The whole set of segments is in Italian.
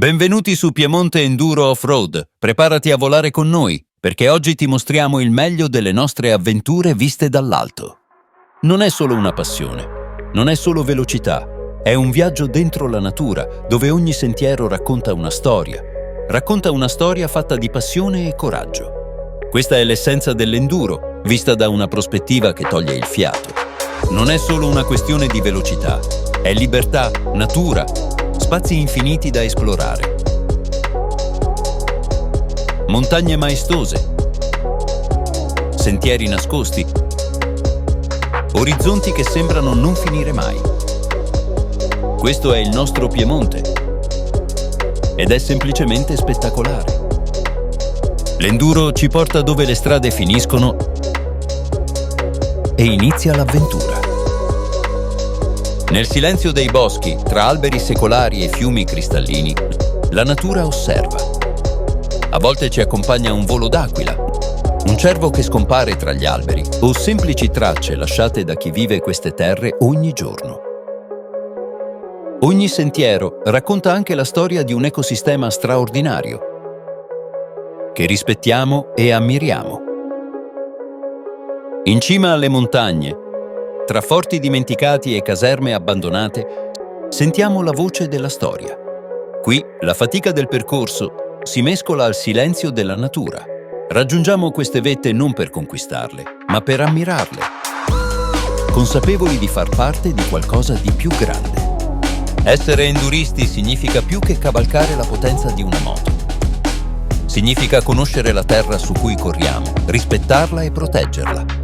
Benvenuti su Piemonte Enduro Off-Road. Preparati a volare con noi, perché oggi ti mostriamo il meglio delle nostre avventure viste dall'alto. Non è solo una passione, non è solo velocità, è un viaggio dentro la natura, dove ogni sentiero racconta una storia. Racconta una storia fatta di passione e coraggio. Questa è l'essenza dell'enduro, vista da una prospettiva che toglie il fiato. Non è solo una questione di velocità, è libertà, natura, spazi infiniti da esplorare. Montagne maestose, sentieri nascosti, orizzonti che sembrano non finire mai. Questo è il nostro Piemonte ed è semplicemente spettacolare. L'enduro ci porta dove le strade finiscono e inizia l'avventura. Nel silenzio dei boschi, tra alberi secolari e fiumi cristallini, la natura osserva. A volte ci accompagna un volo d'aquila, un cervo che scompare tra gli alberi o semplici tracce lasciate da chi vive queste terre ogni giorno. Ogni sentiero racconta anche la storia di un ecosistema straordinario che rispettiamo e ammiriamo. In cima alle montagne, tra forti dimenticati e caserme abbandonate, sentiamo la voce della storia. Qui la fatica del percorso si mescola al silenzio della natura. Raggiungiamo queste vette non per conquistarle, ma per ammirarle, consapevoli di far parte di qualcosa di più grande. Essere enduristi significa più che cavalcare la potenza di una moto. Significa conoscere la terra su cui corriamo, rispettarla e proteggerla.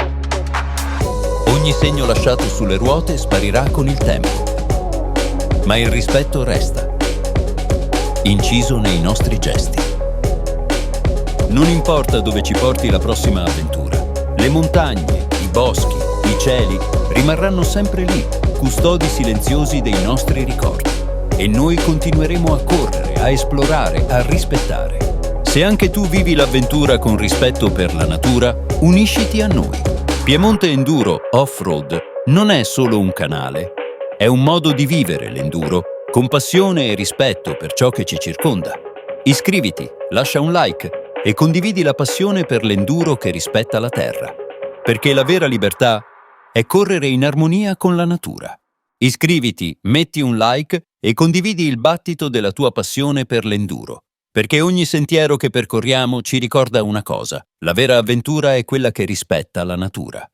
Ogni segno lasciato sulle ruote sparirà con il tempo, ma il rispetto resta, inciso nei nostri gesti. Non importa dove ci porti la prossima avventura, le montagne, i boschi, i cieli rimarranno sempre lì, custodi silenziosi dei nostri ricordi. E noi continueremo a correre, a esplorare, a rispettare. Se anche tu vivi l'avventura con rispetto per la natura, unisciti a noi. Piemonte Enduro Off-Road non è solo un canale, è un modo di vivere l'enduro con passione e rispetto per ciò che ci circonda. Iscriviti, lascia un like e condividi la passione per l'enduro che rispetta la terra, perché la vera libertà è correre in armonia con la natura. Iscriviti, metti un like e condividi il battito della tua passione per l'enduro, perché ogni sentiero che percorriamo ci ricorda una cosa: la vera avventura è quella che rispetta la natura.